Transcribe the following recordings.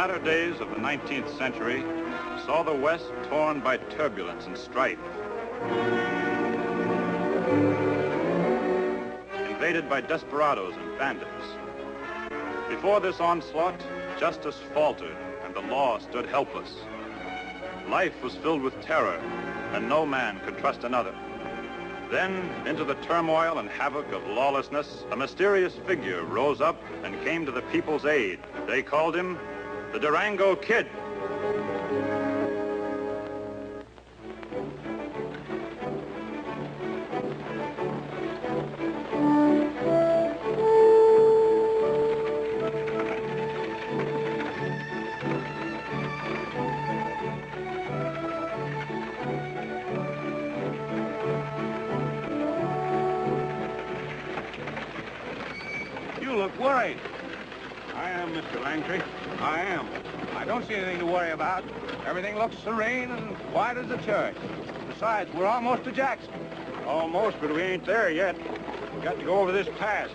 latter days of the 19th century saw the West torn by turbulence and strife, invaded by desperados and bandits. Before this onslaught, justice faltered and the law stood helpless. Life was filled with terror, and no man could trust another. Then, into the turmoil and havoc of lawlessness, a mysterious figure rose up and came to the people's aid. They called him the Durango Kid. Worried. I am, Mr. Langtry. I am. I don't see anything to worry about. Everything looks serene and quiet as a church. Besides, we're almost to Jackson. Almost, but we ain't there yet. We've got to go over this pass.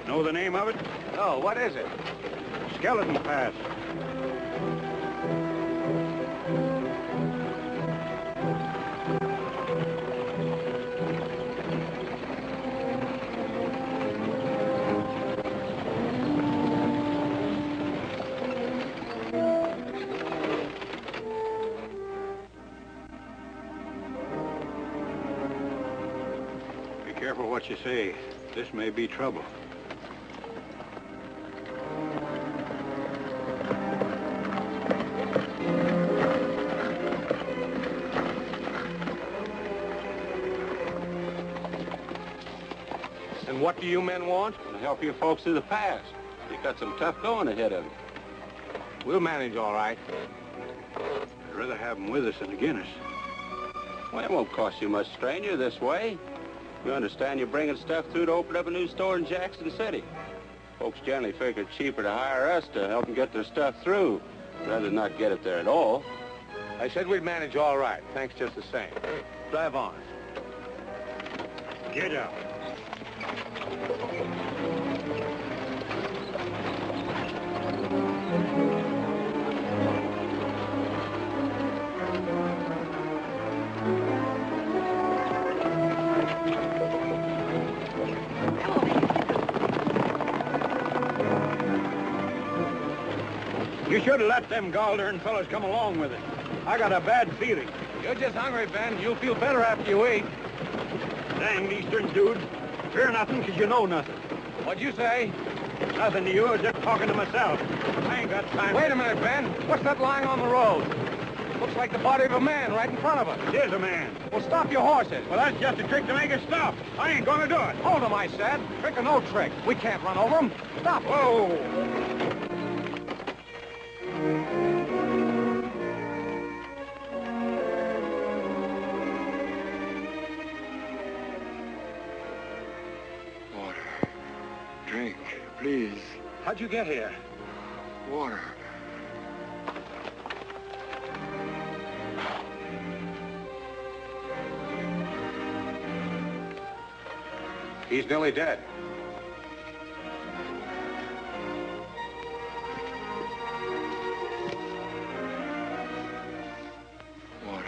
Know the name of it? No, what is it? Skeleton Pass. Careful what you say. This may be trouble. And what do you men want? To help you folks through the pass. You got some tough going ahead of you. We'll manage all right. I'd rather have them with us than against us. Well, it won't cost you much, stranger, this way. You understand you're bringing stuff through to open up a new store in Jackson City. Folks generally figure it's cheaper to hire us to help them get their stuff through, rather than not get it there at all. I said we'd manage all right. Thanks just the same. Drive on. Get out. You should have let them gall-darn fellas come along with it. I got a bad feeling. You're just hungry, Ben. You'll feel better after you eat. Dang Eastern dude. Fear nothing because you know nothing. What'd you say? Nothing to you. I was just talking to myself. I ain't got time. Wait a minute, Ben. What's that lying on the road? Looks like the body of a man right in front of us. It is a man. Well, stop your horses. Well, that's just a trick to make us stop. I ain't going to do it. Hold him, I said. Trick or no trick. We can't run over him. Stop. Whoa. Drink, please. How'd you get here? Water. He's nearly dead. Water.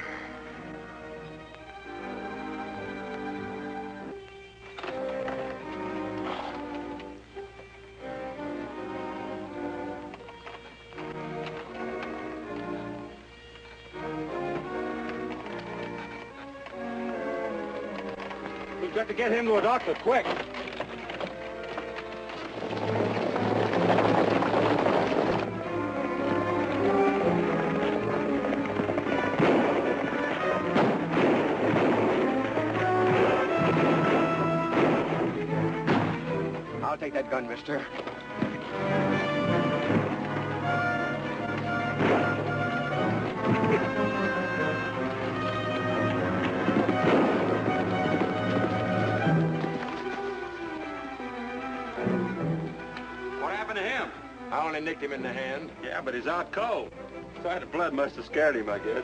We've got to get him to a doctor, quick. I'll take that gun, mister. I only nicked him in the hand. Yeah, but he's out cold. Sight of blood must have scared him, I guess.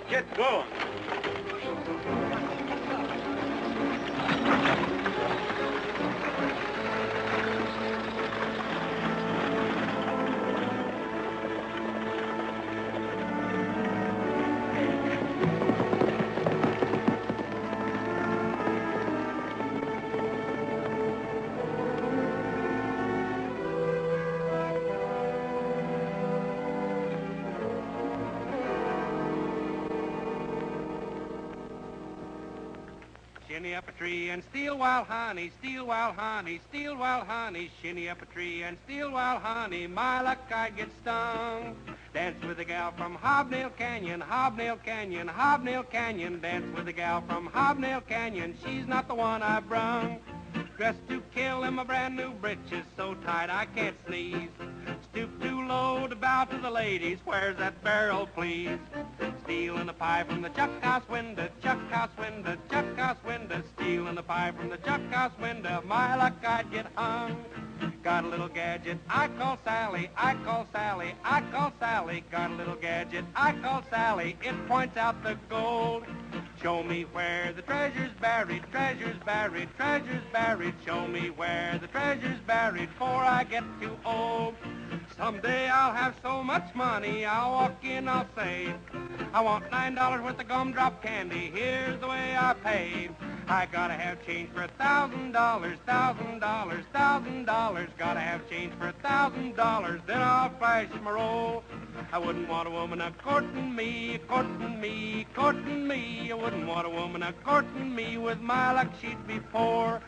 Get going. Shinny up a tree and steal wild honey, steal wild honey, steal wild honey. Shinny up a tree and steal wild honey, my luck I'd get stung. Dance with a gal from Hobnail Canyon, Hobnail Canyon, Hobnail Canyon. Dance with a gal from Hobnail Canyon, she's not the one I brung. Dressed to kill in my brand new breeches, so tight I can't sneeze. Stoop too low to bow to the ladies, where's that barrel, please? Stealing a pie from the chuck house window, chuck house window, chuck house window. Stealing a pie from the chuck house window, my luck I'd get hung. Got a little gadget I call Sally, I call Sally, I call Sally. Got a little gadget I call Sally, it points out the gold. Show me where the treasure's buried, treasure's buried, treasure's buried. Show me where the treasure's buried before I get too old. Someday I'll have so much money, I'll walk in, I'll say, I want $9 worth of gumdrop candy, here's the way I pay. I gotta have change for $1,000, $1,000, $1,000. Gotta have change for $1,000, then I'll flash my roll. I wouldn't want a woman a-courting me, courting me, courting me. I wouldn't want a woman a-courting me, with my luck she'd be poor.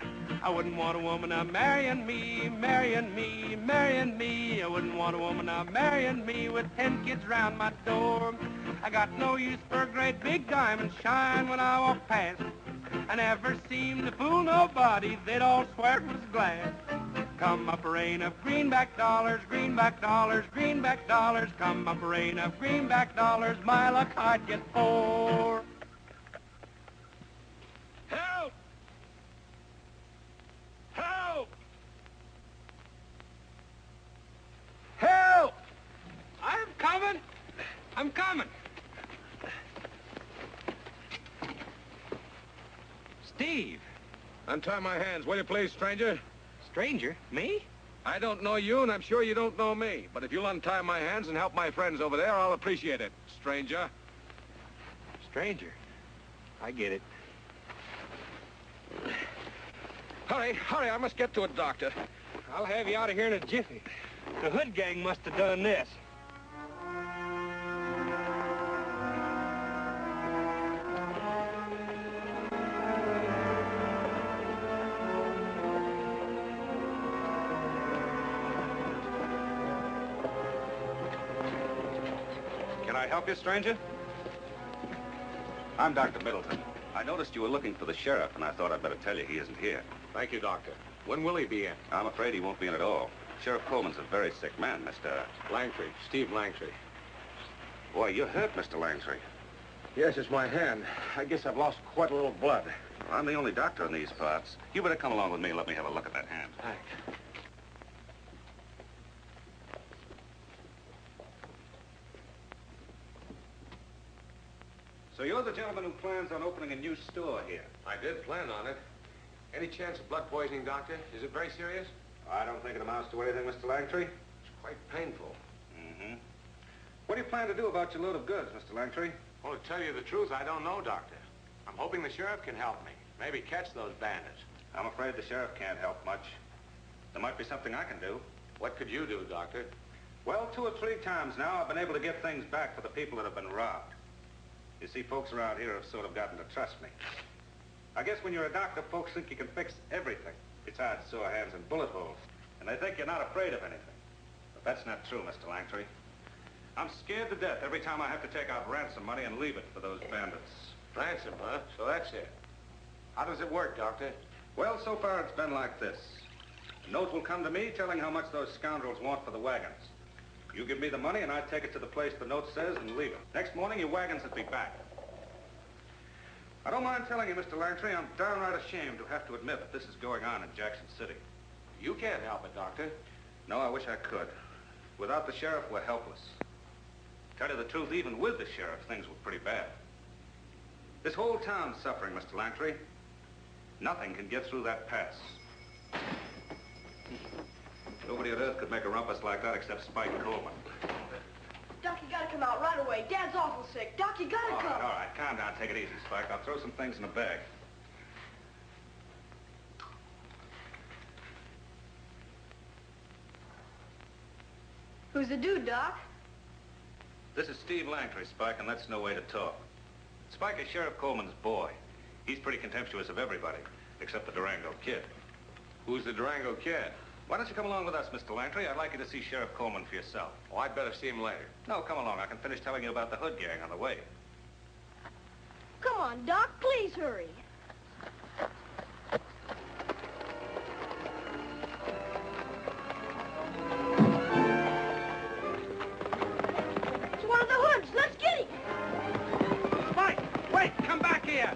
I wouldn't want a woman a-marrying me, marrying me, marrying me. I wouldn't want a woman a-marrying me with 10 kids round my door. I got no use for a great big diamond shine when I walk past. I never seemed to fool nobody, they'd all swear it was glass. Come up a rain of greenback dollars, greenback dollars, greenback dollars. Come up a rain of greenback dollars, my luck I'd get four. Help! Help! Help! I'm coming! I'm coming! Steve! Untie my hands, will you please, stranger? Stranger? Me? I don't know you, and I'm sure you don't know me. But if you'll untie my hands and help my friends over there, I'll appreciate it, stranger. Stranger? I get it. Hurry, hurry, I must get to a doctor. I'll have you out of here in a jiffy. The Hood gang must have done this. Can I help you, stranger? I'm Dr. Middleton. I noticed you were looking for the sheriff, and I thought I'd better tell you he isn't here. Thank you, Doctor. When will he be in? I'm afraid he won't be in at all. Sheriff Coleman's a very sick man, Mr. Langtry, Steve Langtry. Boy, you're hurt, Mr. Langtry. Yes, it's my hand. I guess I've lost quite a little blood. I'm the only doctor in these parts. You better come along with me and let me have a look at that hand. Thanks. So you're the gentleman who plans on opening a new store here? I did plan on it. Any chance of blood poisoning, Doctor? Is it very serious? I don't think it amounts to anything, Mr. Langtry. It's quite painful. Mm-hmm. What do you plan to do about your load of goods, Mr. Langtry? Well, to tell you the truth, I don't know, Doctor. I'm hoping the sheriff can help me. Maybe catch those bandits. I'm afraid the sheriff can't help much. There might be something I can do. What could you do, Doctor? Well, 2 or 3 times now, I've been able to get things back for the people that have been robbed. You see, folks around here have sort of gotten to trust me. I guess when you're a doctor, folks think you can fix everything. Besides sore hands and bullet holes. And they think you're not afraid of anything. But that's not true, Mr. Langtry. I'm scared to death every time I have to take out ransom money and leave it for those bandits. Ransom, huh? So that's it. How does it work, Doctor? Well, so far it's been like this. A note will come to me telling how much those scoundrels want for the wagons. You give me the money and I take it to the place the note says and leave it. Next morning, your wagons will be back. I don't mind telling you, Mr. Langtry, I'm downright ashamed to have to admit that this is going on in Jackson City. You can't help it, Doctor. No, I wish I could. Without the sheriff, we're helpless. Tell you the truth, even with the sheriff, things were pretty bad. This whole town's suffering, Mr. Lantry. Nothing can get through that pass. Nobody on earth could make a rumpus like that except Spike Coleman. Doc, you gotta come out right away. Dad's awful sick. Doc, you gotta come. All right, calm down. Take it easy, Spike. I'll throw some things in a bag. Who's the dude, Doc? This is Steve Lantry, Spike, and that's no way to talk. Spike is Sheriff Coleman's boy. He's pretty contemptuous of everybody, except the Durango Kid. Who's the Durango Kid? Why don't you come along with us, Mr. Lantry? I'd like you to see Sheriff Coleman for yourself. Oh, I'd better see him later. No, come along. I can finish telling you about the Hood Gang on the way. Come on, Doc, please hurry. It's one of the Hoods. Let's get him. Spike, wait, come back here.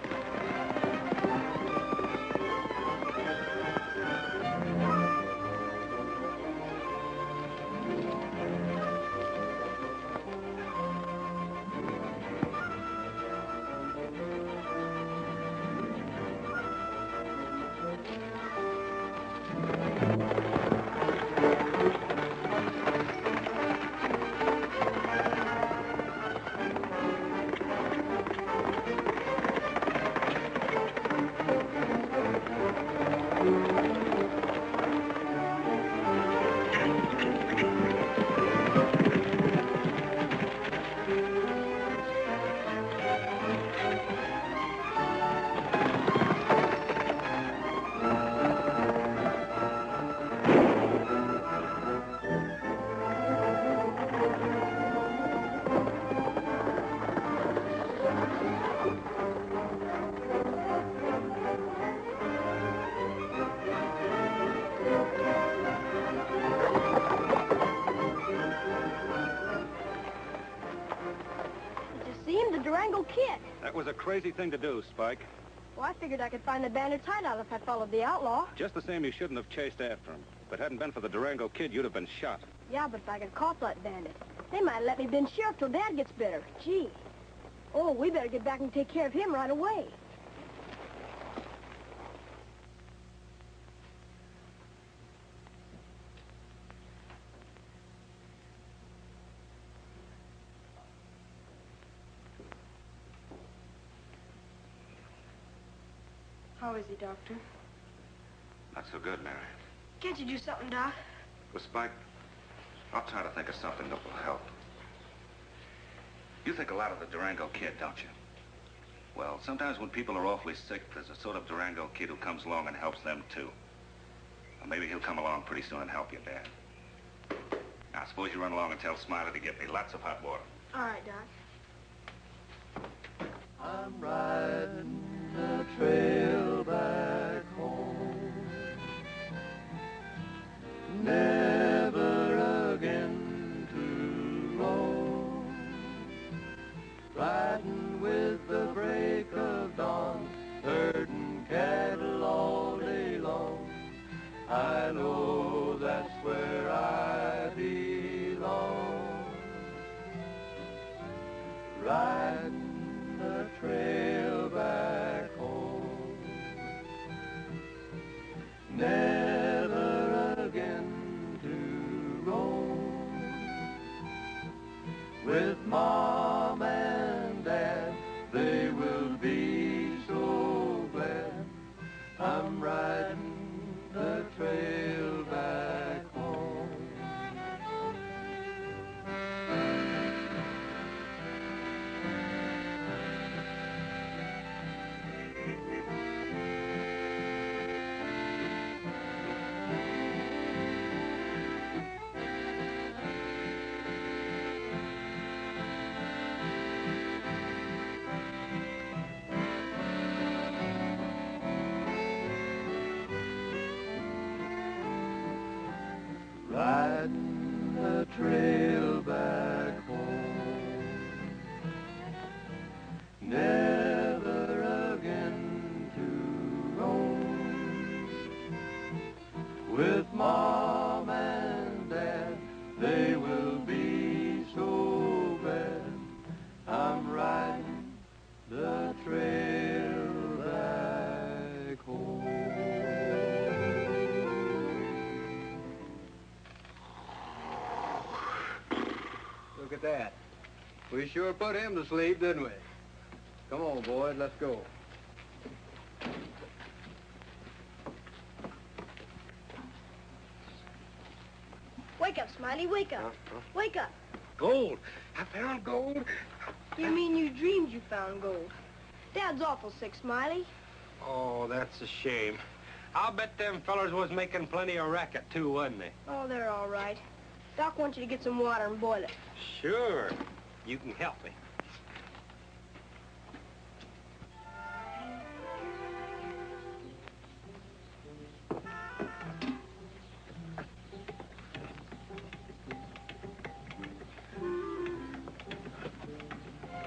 The Durango Kid. That was a crazy thing to do, Spike. Well, I figured I could find the bandit's hideout if I followed the outlaw. Just the same, you shouldn't have chased after him. If it hadn't been for the Durango Kid, you'd have been shot. Yeah, but if I could caught that bandit, they might let me be sheriff till Dad gets better. Gee. Oh, we better get back and take care of him right away. How is he, Doctor? Not so good, Mary. Can't you do something, Doc? Well, Spike, I'll try to think of something that will help. You think a lot of the Durango Kid, don't you? Well, sometimes when people are awfully sick, there's a sort of Durango Kid who comes along and helps them, too. Well, maybe he'll come along pretty soon and help you, Dad. Now, suppose you run along and tell Smiley to get me lots of hot water. All right, Doc. I'm riding the trail back home, never again to roam, riding with the break of dawn, herding cattle all day long. I know that's where I belong, riding the trail back home, never again to roam, with Mom and Dad, they will be so glad I'm riding the trail back home. that. We sure put him to sleep, didn't we? Come on, boys, let's go. Wake up, Smiley, wake up. Wake up. Gold. I found gold. You mean you dreamed you found gold? Dad's awful sick, Smiley. Oh, that's a shame. I'll bet them fellers was making plenty of racket, too, wasn't they? Oh, they're all right. Doc wants you to get some water and boil it. Sure. You can help me.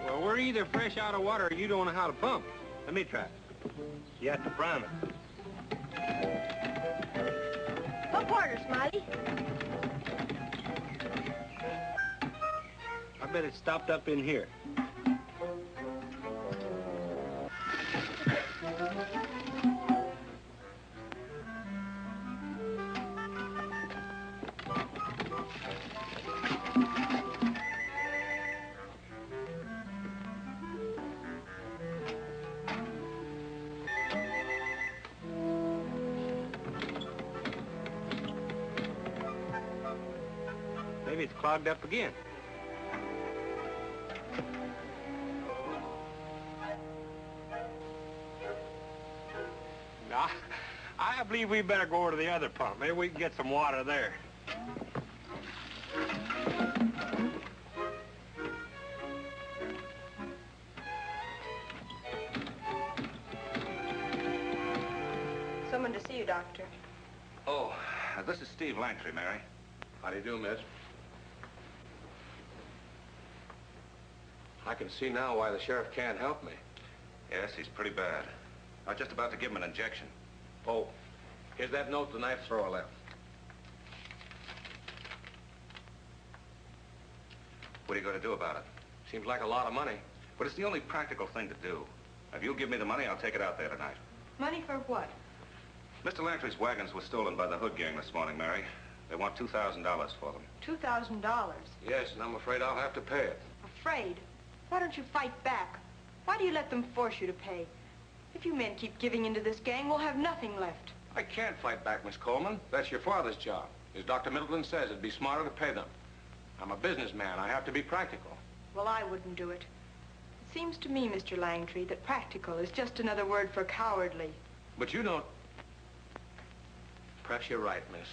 Well, we're either fresh out of water or you don't know how to pump. Let me try it. You have to prime it. Pump harder, Smiley. I bet it stopped up in here. Maybe it's clogged up again. Now, I believe we better go over to the other pump. Maybe we can get some water there. Someone to see you, Doctor. Oh, this is Steve Langtry, Mary. How do you do, miss? I can see now why the sheriff can't help me. Yes, he's pretty bad. I was just about to give him an injection. Oh, here's that note the knife thrower left. What are you going to do about it? Seems like a lot of money. But it's the only practical thing to do. If you'll give me the money, I'll take it out there tonight. Money for what? Mr. Langtry's wagons were stolen by the Hood gang this morning, Mary. They want $2,000 for them. $2,000. Yes, and I'm afraid I'll have to pay it. Afraid? Why don't you fight back? Why do you let them force you to pay? If you men keep giving in to this gang, we'll have nothing left. I can't fight back, Miss Coleman. That's your father's job. As Dr. Middleton says, it'd be smarter to pay them. I'm a businessman. I have to be practical. Well, I wouldn't do it. It seems to me, Mr. Langtry, that practical is just another word for cowardly. But you don't... Perhaps you're right, miss.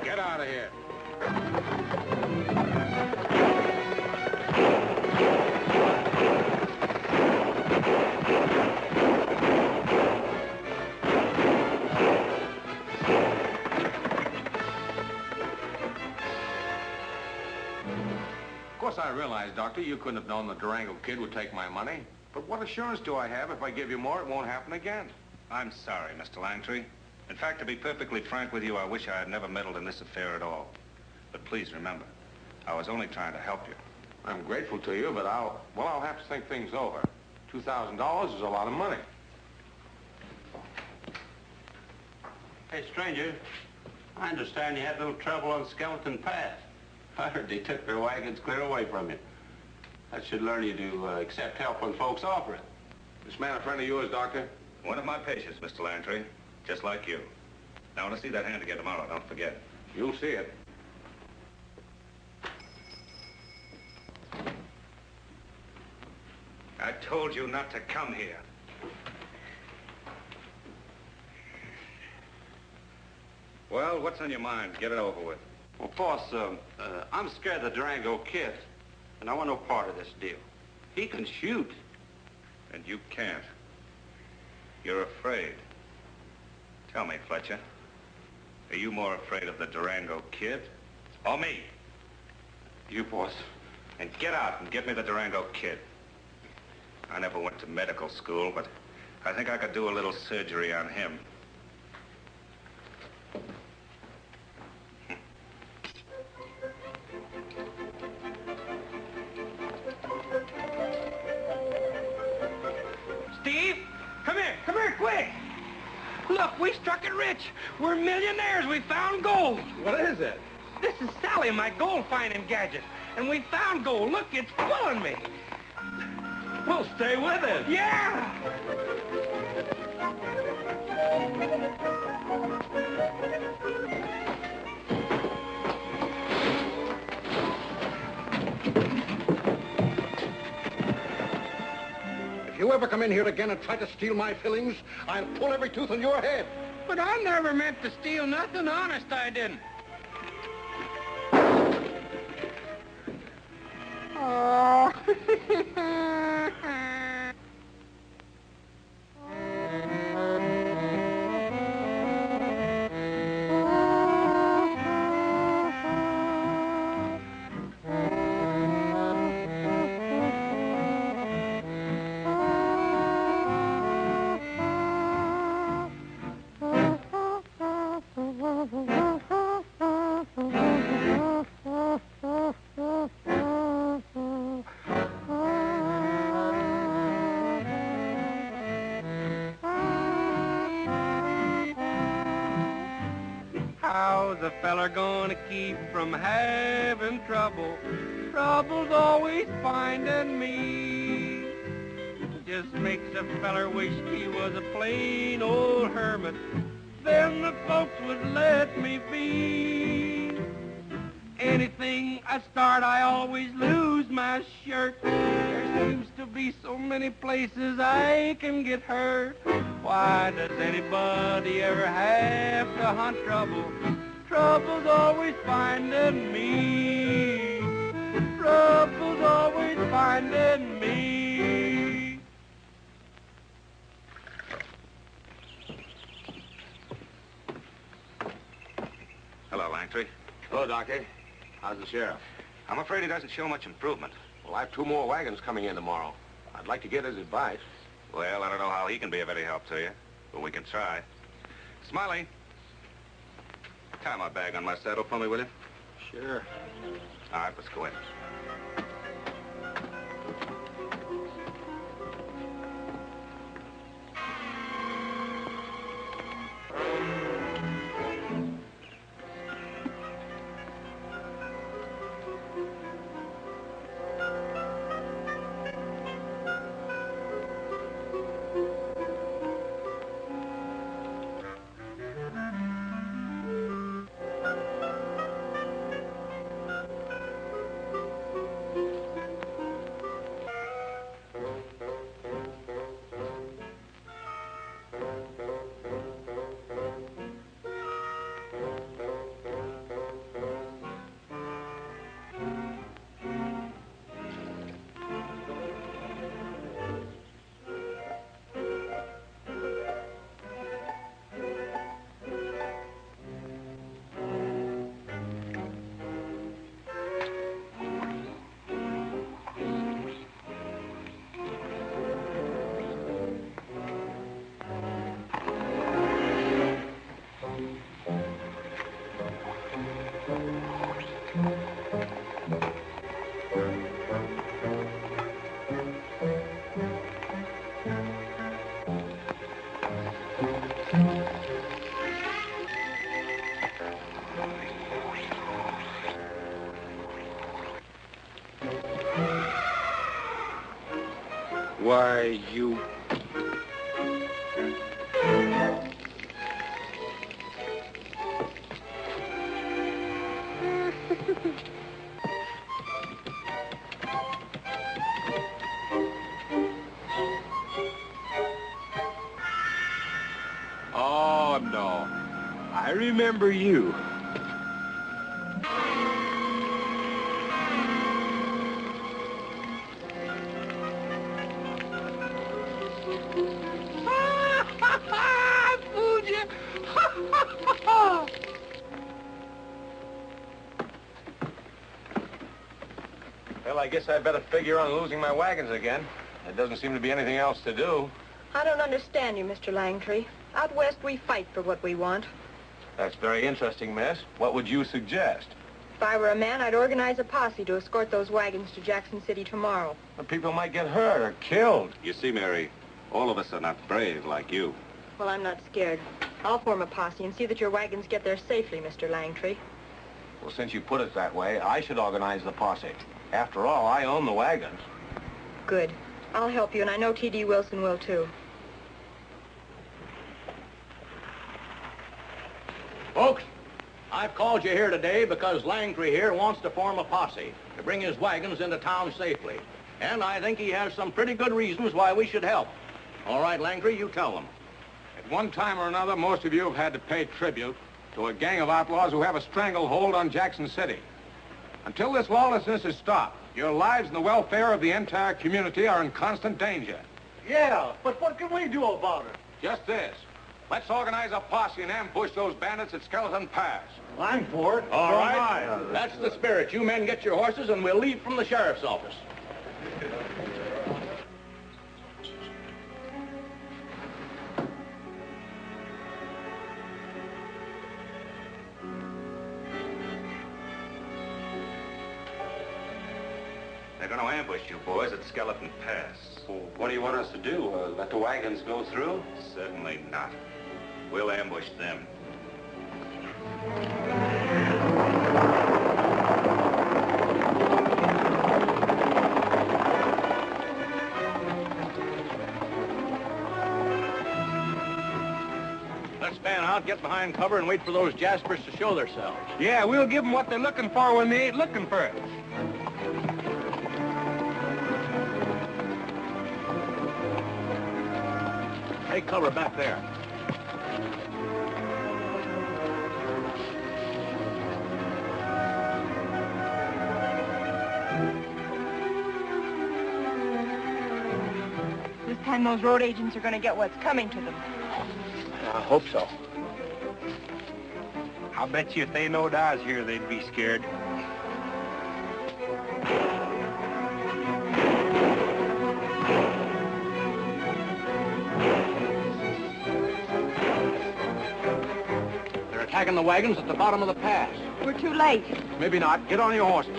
Get out of here. course, I realize, Doctor, you couldn't have known the Durango Kid would take my money. But what assurance do I have if I give you more, it won't happen again? I'm sorry, Mr. Langtry. In fact, to be perfectly frank with you, I wish I had never meddled in this affair at all. But please remember, I was only trying to help you. I'm grateful to you, but I'll have to think things over. $2,000 is a lot of money. Hey, stranger, I understand you had a little trouble on Skeleton Pass. I heard they took their wagons clear away from you. That should learn you to accept help when folks offer it. This man a friend of yours, Doctor? One of my patients, Mr. Langtry, just like you. Now, I want to see that hand again tomorrow, don't forget. You'll see it. I told you not to come here. Well, what's on your mind? Get it over with. Well, boss, I'm scared of the Durango Kid, and I want no part of this deal. He can shoot. And you can't. You're afraid. Tell me, Fletcher, are you more afraid of the Durango Kid or me? You, boss. And get out and get me the Durango Kid. I never went to medical school, but I think I could do a little surgery on him. Steve, come here, quick! Look, we struck it rich. We're millionaires. We found gold. What is it? This is Sally, my gold finding gadget. And we found gold. Look, it's pulling me. Well, stay with it. Yeah! If you ever come in here again and try to steal my fillings, I'll pull every tooth in your head. But I never meant to steal nothing. Honest, I didn't. Oh. How's a feller gonna keep from having trouble? Trouble's always finding me. Just makes a feller wish he was a plain old hermit. Then the folks would let me be. Anything I start, I always lose my shirt. There seems to be so many places I can get hurt. Why does anybody ever have to hunt trouble? Trouble's always finding me. Trouble's always finding me. Hello, Langtry. Hello, Doctor. How's the sheriff? I'm afraid he doesn't show much improvement. Well, I have 2 more wagons coming in tomorrow. I'd like to get his advice. Well, I don't know how he can be of any help to you, but we can try. Smiley, tie my bag on my saddle for me, will you? Sure. All right, let's go in. Why, you... Oh, no. I remember you. Fooled you. Well, I guess I'd better figure on losing my wagons again. There doesn't seem to be anything else to do. I don't understand you, Mr. Langtree. Out west, we fight for what we want. That's very interesting, miss. What would you suggest? If I were a man, I'd organize a posse to escort those wagons to Jackson City tomorrow. The people might get hurt or killed. You see, Mary, all of us are not brave like you. Well, I'm not scared. I'll form a posse and see that your wagons get there safely, Mr. Langtree. Well, since you put it that way, I should organize the posse. After all, I own the wagons. Good. I'll help you, and I know T.D. Wilson will, too. Folks, I've called you here today because Langtree here wants to form a posse to bring his wagons into town safely. And I think he has some pretty good reasons why we should help. All right, Langtree, you tell them. At one time or another, most of you have had to pay tribute to a gang of outlaws who have a stranglehold on Jackson City. Until this lawlessness is stopped, your lives and the welfare of the entire community are in constant danger. Yeah, but what can we do about it? Just this. Let's organize a posse and ambush those bandits at Skeleton Pass. I'm for it. All right. That's the spirit. You men get your horses and we'll leave from the sheriff's office. They're going to ambush you boys at Skeleton Pass. Well, what do you want us to do? Let the wagons go through? Certainly not. We'll ambush them. Let's fan out, get behind cover, and wait for those Jaspers to show themselves. Yeah, we'll give them what they're looking for when they ain't looking for it. Take cover back there. This time those road agents are going to get what's coming to them. I hope so. I'll bet you if they knowed I was here, they'd be scared. They're attacking the wagons at the bottom of the pass. We're too late. Maybe not. Get on your horses.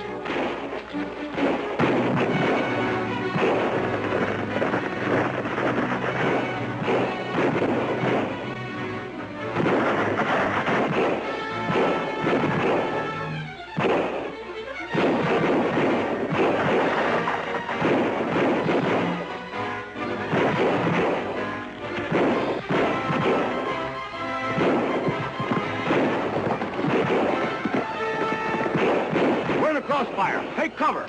Crossfire. Take cover.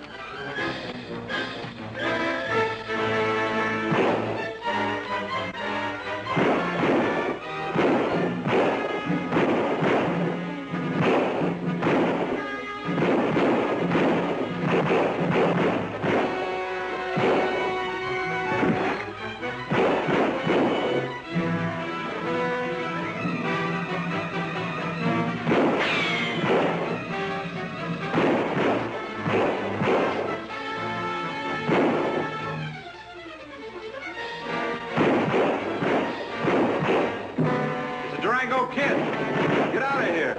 Durango Kid, get out of here.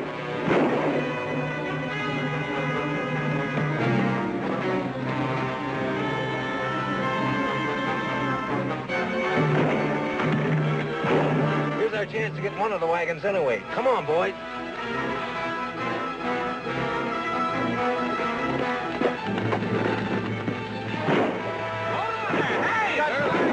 Here's our chance to get one of the wagons anyway. Come on, boys. Hey!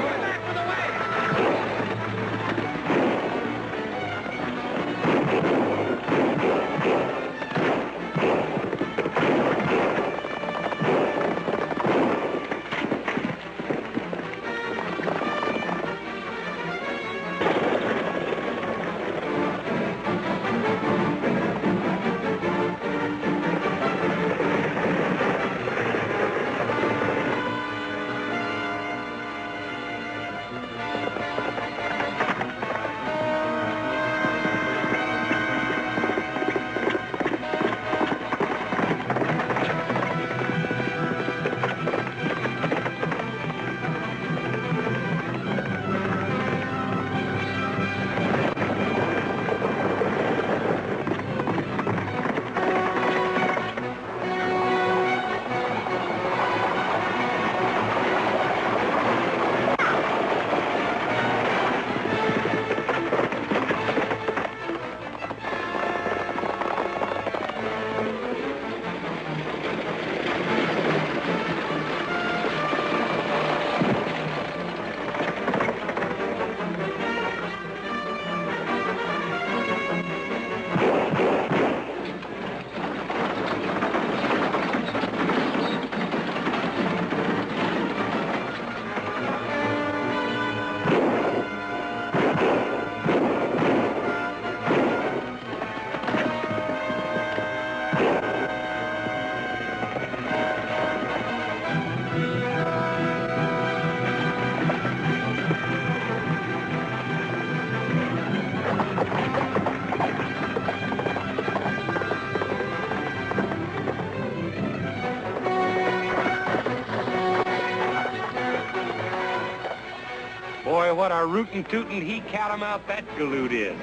what a rootin' tootin' he catamount that galoot is.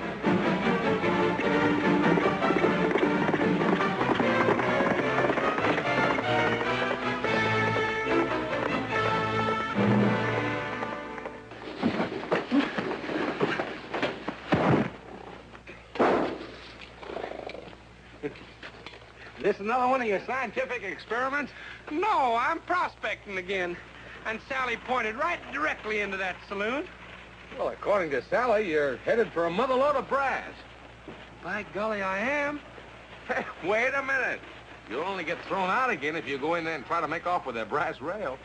This another one of your scientific experiments? No, I'm prospecting again. And Sally pointed right directly into that saloon. Well, according to Sally, you're headed for a motherload of brass. By golly, I am. Hey, wait a minute. You'll only get thrown out again if you go in there and try to make off with that brass rail.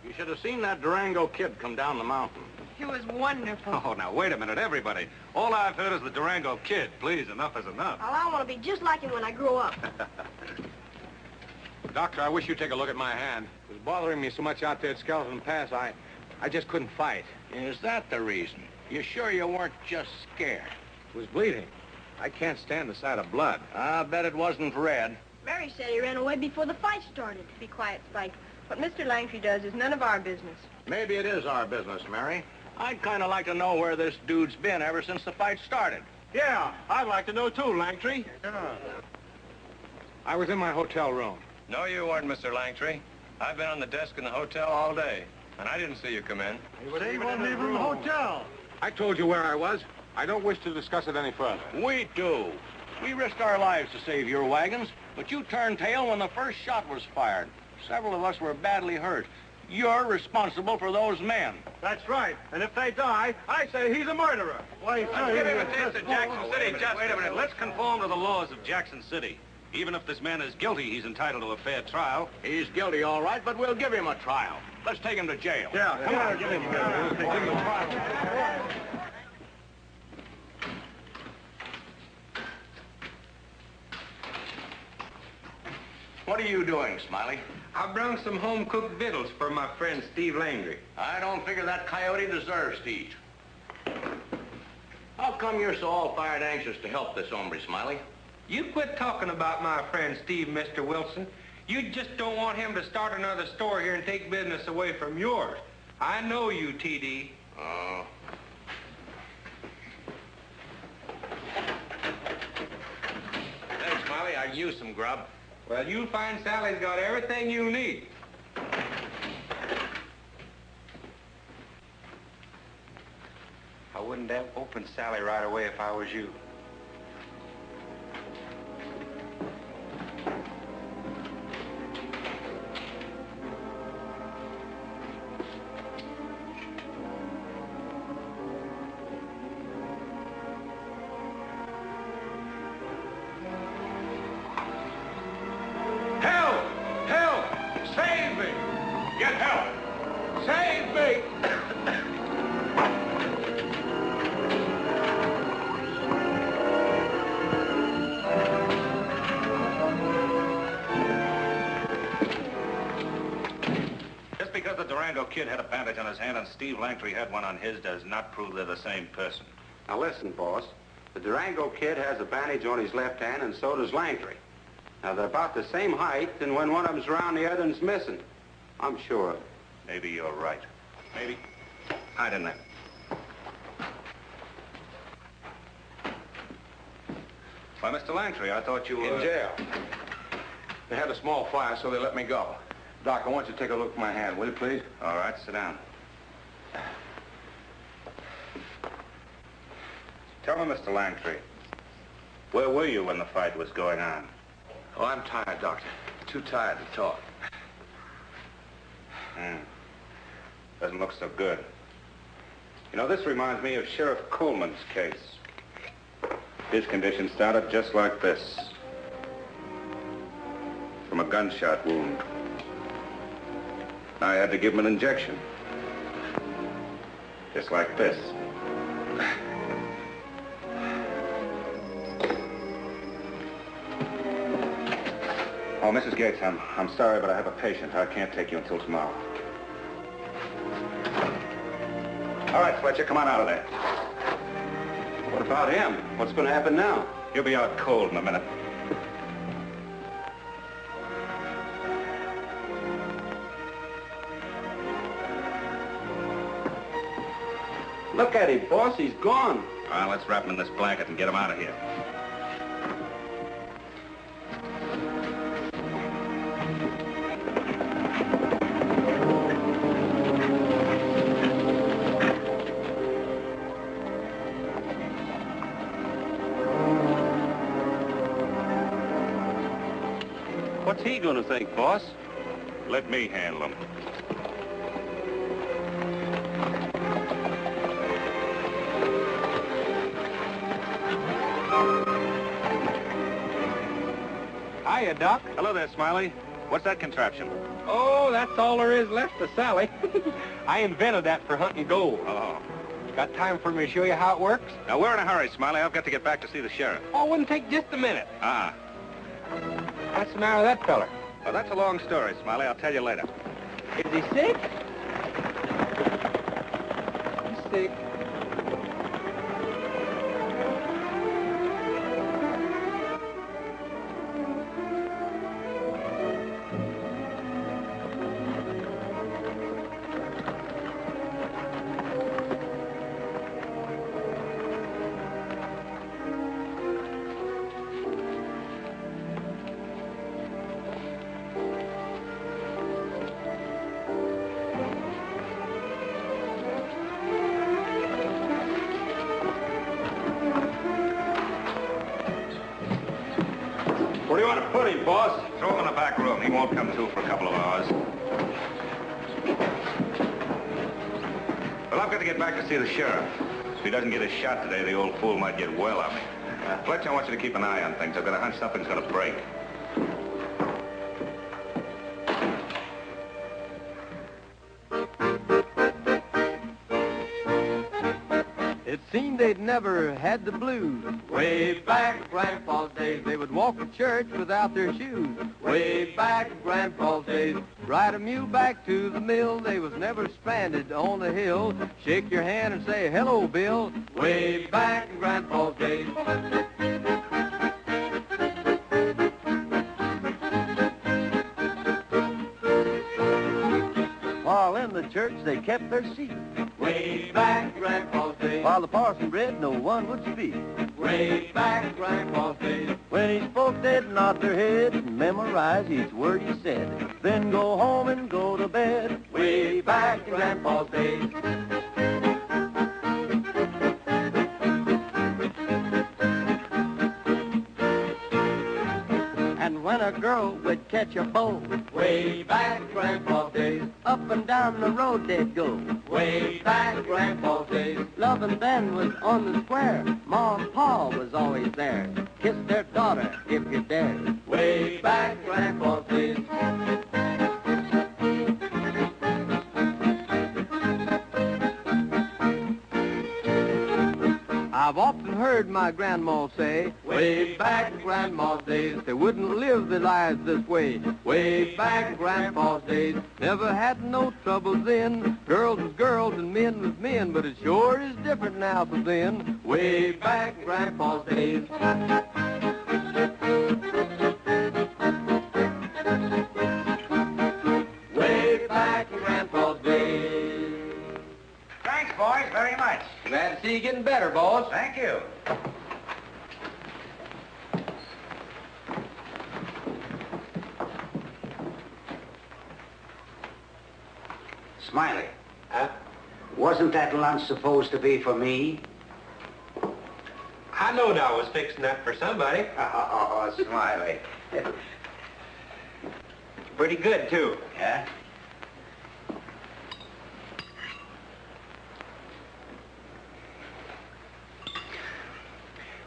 You should have seen that Durango Kid come down the mountain. It was wonderful. Oh, now, wait a minute, everybody. All I've heard is the Durango Kid. Please, enough is enough. Well, I want to be just like him when I grow up. Doctor, I wish you'd take a look at my hand. It was bothering me so much out there at Skeleton Pass, I just couldn't fight. Is that the reason? You sure you weren't just scared? It was bleeding. I can't stand the sight of blood. I bet it wasn't red. Mary said he ran away before the fight started. Be quiet, Spike. What Mr. Langtry does is none of our business. Maybe it is our business, Mary. I'd kind of like to know where this dude's been ever since the fight started. Yeah, I'd like to know too, Langtry. I was in my hotel room. No, you weren't, Mr. Langtry. I've been on the desk in the hotel all day, and I didn't see you come in. He wasn't even in the hotel. I told you where I was. I don't wish to discuss it any further. We do. We risked our lives to save your wagons, but you turned tail when the first shot was fired. Several of us were badly hurt. You're responsible for those men. That's right. And if they die, I say he's a murderer. Why, Let's give him a taste of Jackson City justice. Wait a minute. Let's conform to the laws of Jackson City. Even if this man is guilty, he's entitled to a fair trial. He's guilty, all right, but we'll give him a trial. Let's take him to jail. Yeah, come on, give him a trial. What are you doing, Smiley? I brung some home-cooked victuals for my friend Steve Langtry. I don't figure that coyote deserves to eat. How come you're so all-fired anxious to help this hombre, Smiley? You quit talking about my friend Steve, Mr. Wilson. You just don't want him to start another store here and take business away from yours. I know you, T.D. Oh. Hey, Smiley, I can use some grub. Well, you'll find Sally's got everything you need. I wouldn't open Sally right away if I was you. Kid had a bandage on his hand and Steve Langtry had one on his does not prove they're the same person. Now listen, boss. The Durango Kid has a bandage on his left hand and so does Langtry. Now they're about the same height, and when one of them's around, the other one's missing. I'm sure of it. Maybe you're right. Maybe. Hide in there. Why, Mr. Langtry, I thought you were... In jail. They had a small fire, so they let me go. Doc, I want you to take a look at my hand, will you, please? All right, sit down. Tell me, Mr. Langtry, where were you when the fight was going on? Oh, I'm tired, Doctor. Too tired to talk. Doesn't look so good. You know, this reminds me of Sheriff Coleman's case. His condition started just like this. From a gunshot wound. I had to give him an injection. Just like this. Oh, Mrs. Gates, I'm sorry, but I have a patient. I can't take you until tomorrow. All right, Fletcher, come on out of there. What about him? What's going to happen now? He'll be out cold in a minute. Look at him, boss. He's gone. Well, let's wrap him in this blanket and get him out of here. What's he gonna think, boss? Let me handle him. Hiya, Doc. Hello there, Smiley. What's that contraption? Oh, that's all there is left of Sally. I invented that for hunting gold. Oh. Got time for me to show you how it works? Now, we're in a hurry, Smiley. I've got to get back to see the sheriff. Oh, it wouldn't take just a minute. Ah. What's the matter with that feller? Well, that's a long story, Smiley. I'll tell you later. Is he sick? He's sick. Where do you want to put him, boss? Throw him in the back room. He won't come to for a couple of hours. Well, I've got to get back to see the sheriff. If he doesn't get his shot today, the old fool might get well on me. Fletch, I want you to keep an eye on things. I've got a hunch something's going to break. It seemed they'd never had the blues. Way back in Grandpa's days, they would walk to church without their shoes. Way back in Grandpa's days, ride a mule back to the mill. They was never stranded on the hill. Shake your hand and say, hello, Bill. Way back in Grandpa's days. While in the church they kept their seat. Way back in Grandpa's days. While the parson read, no one would speak. Way back in Grandpa's days. When he spoke, they'd nod their head and memorize each word he said. Then go home and go to bed. Way back in Grandpa's days. And when a girl would catch a beau, way back in Grandpa's days, up and down the road they'd go. Way back in Grandpa's days, loving then was on the square. Ma and Pa was always there. Kiss their daughter if you dare. Way back in Grandpa's days. I've often heard my grandma say, way back in Grandma's days, they wouldn't live their lives this way. Way back in Grandpa's days, never had no trouble then. Girls was girls and men was men, but it sure is different now from then. Way back in Grandpa's days. Way back in Grandpa's days. Thanks, boys, very much. Glad to see you getting better, boss. Thank you. Smiley. Wasn't that lunch supposed to be for me? I knowed I was fixing that for somebody. Oh, Smiley. Pretty good, too. Yeah?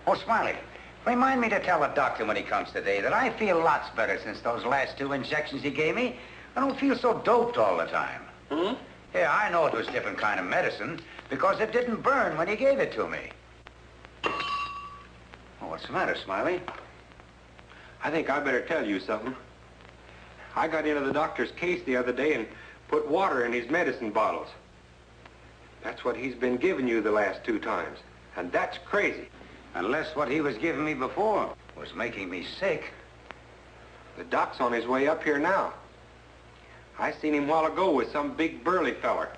Oh, Smiley, remind me to tell the doctor when he comes today that I feel lots better since those last 2 injections he gave me. I don't feel so doped all the time. Hmm? Yeah, I know it was a different kind of medicine because it didn't burn when he gave it to me. Oh, what's the matter, Smiley? I think I better tell you something. I got into the doctor's case the other day and put water in his medicine bottles. That's what he's been giving you the last 2 times. And that's crazy. Unless what he was giving me before was making me sick. The doc's on his way up here now. I seen him a while ago with some big burly feller.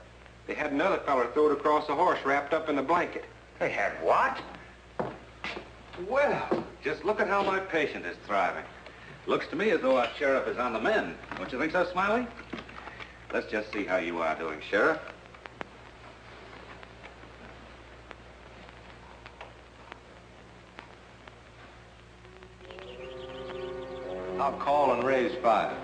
They had another feller throw it across the horse wrapped up in a blanket. They had what? Well, just look at how my patient is thriving. Looks to me as though our sheriff is on the mend. Don't you think so, Smiley? Let's just see how you are doing, Sheriff. I'll call and raise 5.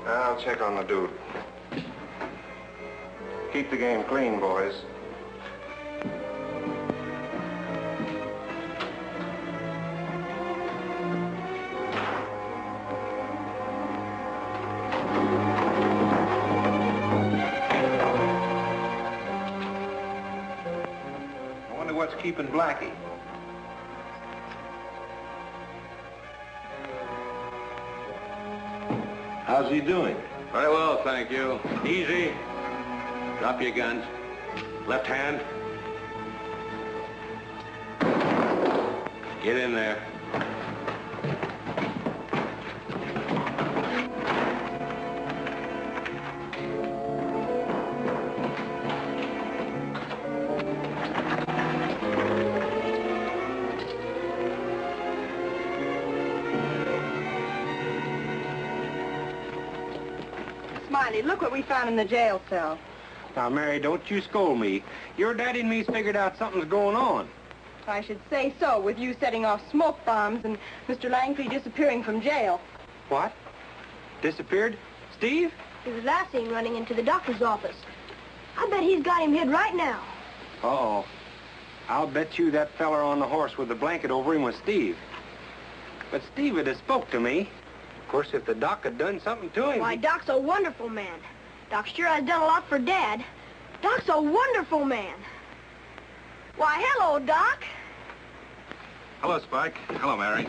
I'll check on the dude. Keep the game clean, boys. I wonder what's keeping Blackie. How's he doing? Very well, thank you. Easy. Drop your guns. Left hand. Get in there. Smiley, look what we found in the jail cell. Now, Mary, don't you scold me. Your daddy and me's figured out something's going on. I should say so, with you setting off smoke bombs and Mr. Langtry disappearing from jail. What? Disappeared? Steve? He was last seen running into the doctor's office. I bet he's got him hid right now. Uh-oh. I'll bet you that feller on the horse with the blanket over him was Steve. But Steve had spoke to me. Of course, if the doc had done something to him... Why, Doc's a wonderful man. Doc sure has done a lot for Dad. Doc's a wonderful man. Why, hello, Doc. Hello, Spike. Hello, Mary.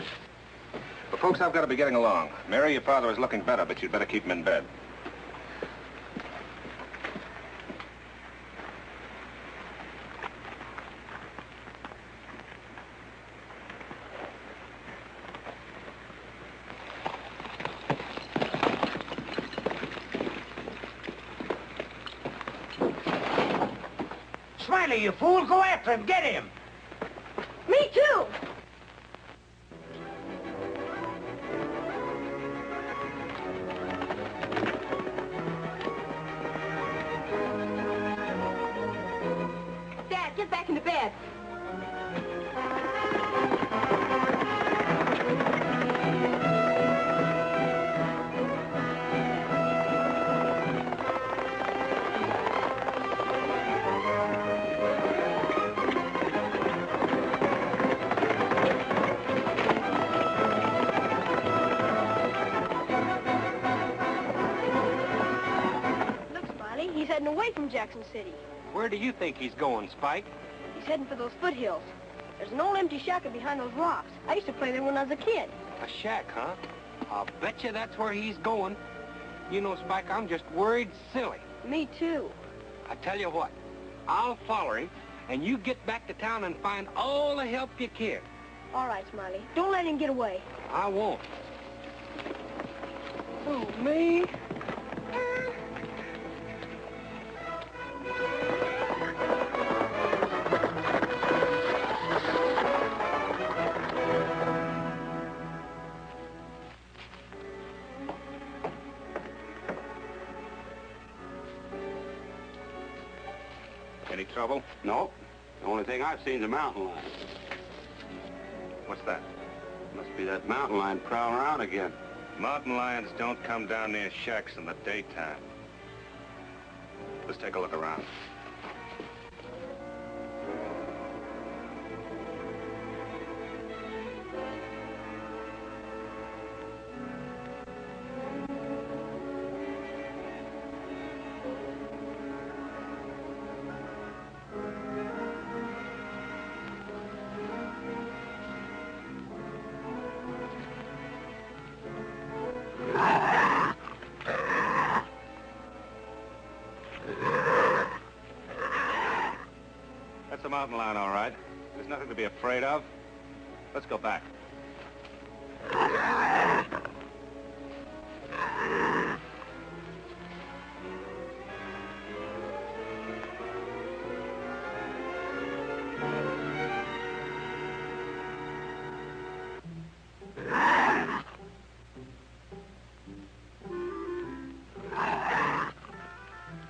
Well, folks, I've got to be getting along. Mary, your father is looking better, but you'd better keep him in bed. Smiley, you fool, go after him, get him! Me too. Dad, get back into bed. He's heading away from Jackson City. Where do you think he's going, Spike? He's heading for those foothills. There's an old empty shack behind those rocks. I used to play there when I was a kid. A shack, huh? I'll bet you that's where he's going. You know, Spike, I'm just worried silly. Me too. I tell you what, I'll follow him, and you get back to town and find all the help you can. All right, Smiley. Don't let him get away. I won't. Oh, me? Any trouble? Nope. The only thing I've seen is a mountain lion. What's that? Must be that mountain lion prowling around again. Mountain lions don't come down near shacks in the daytime. Let's take a look around. That's a mountain lion, all right. There's nothing to be afraid of. Let's go back.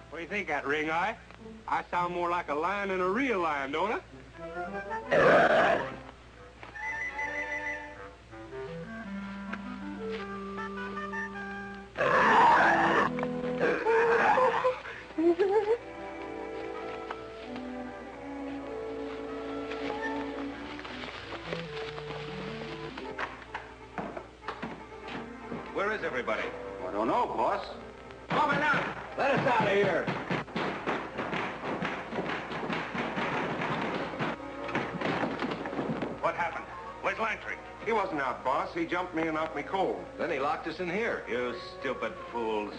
What do you think of that, Ring Eye? I sound more like a lion than a real lion, don't I? Where is everybody? I don't know, boss. Move it now. Let us out of here. What happened? Where's Langtry? He wasn't out, boss. He jumped me and knocked me cold. Then he locked us in here. You stupid fools.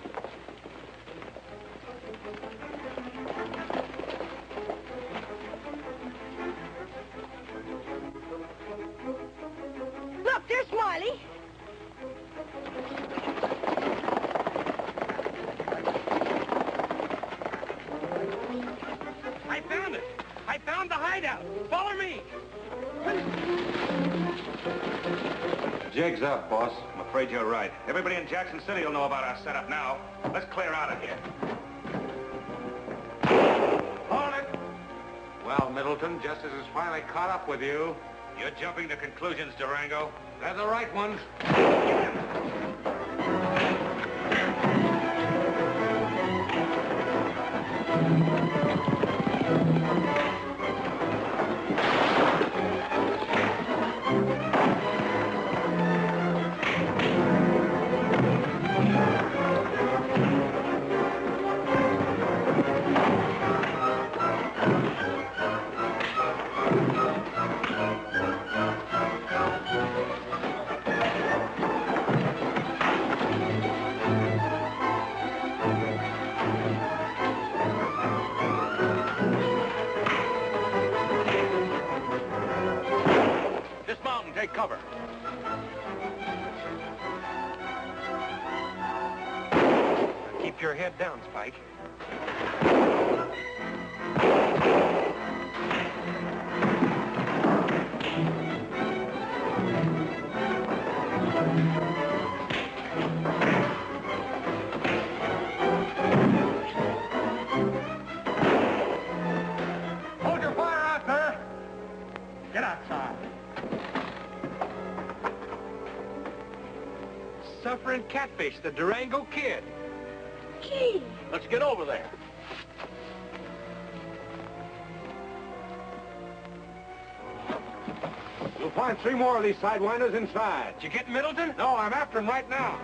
Look, there's Smiley. I found it. I found the hideout. Follow me. Jig's up, boss. I'm afraid you're right. Everybody in Jackson City will know about our setup now. Let's clear out of here. Hold it. Well, Middleton, justice has finally caught up with you. You're jumping to conclusions, Durango. They're the right ones. Dismount and take cover. Keep your head down, Spike. Hold your fire out there. Get outside. Suffering catfish, the Durango Kid. Gee. Let's get over there. You'll find 3 more of these sidewinders inside. Did you get Middleton? No, I'm after him right now.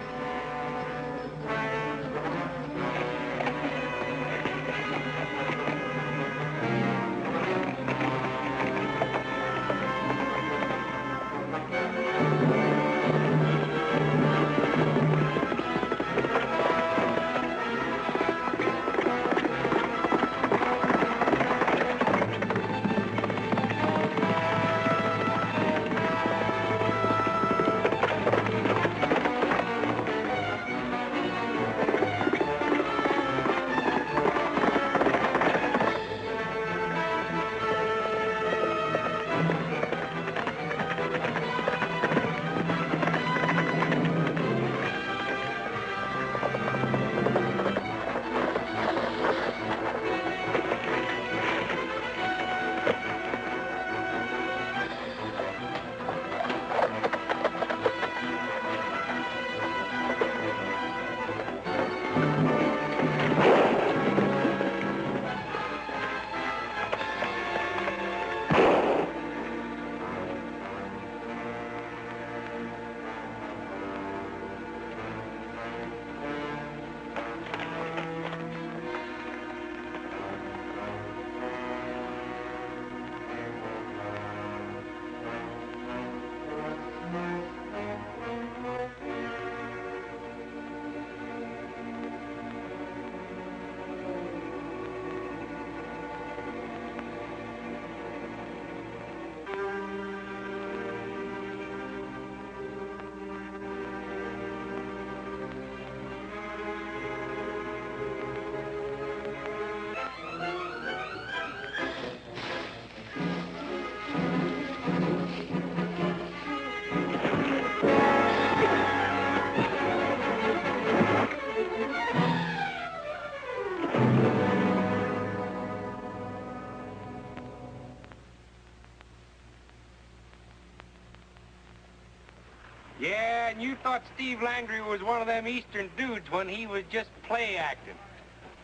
Yeah, and you thought Steve Langry was one of them Eastern dudes when he was just play acting.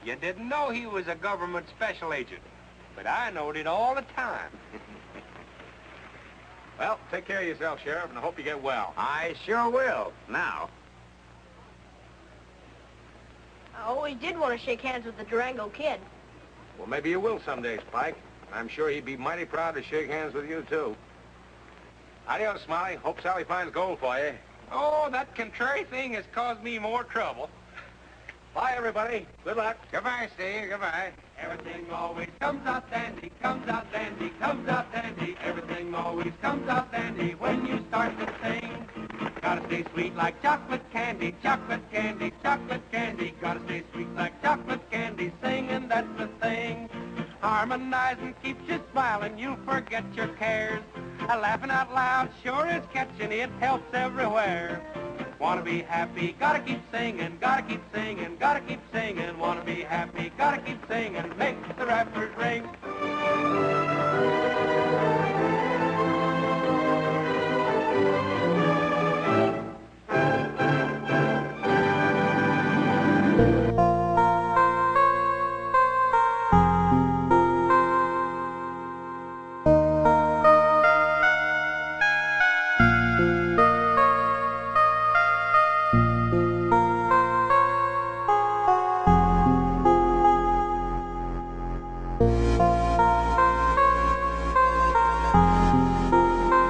You didn't know he was a government special agent. But I knowed it all the time. Well, take care of yourself, Sheriff, and I hope you get well. I sure will. Now. I always did want to shake hands with the Durango Kid. Well, maybe you will someday, Spike. I'm sure he'd be mighty proud to shake hands with you, too. Adios, Smiley. Hope Sally finds gold for you. Oh, that contrary thing has caused me more trouble. Bye, everybody. Good luck. Goodbye, Steve. Goodbye. Everything always comes out dandy, comes out dandy, comes out dandy. Everything always comes out dandy when you start to sing. Gotta stay sweet like chocolate candy, chocolate candy, chocolate candy. Gotta stay sweet like chocolate candy, singing, that's the thing. Harmonizing keeps you smiling, you'll forget your cares. Laughing out loud sure is catching, it helps everywhere. Wanna be happy, gotta keep singing, gotta keep singing, gotta keep singing. Wanna be happy, gotta keep singing, make the rappers ring.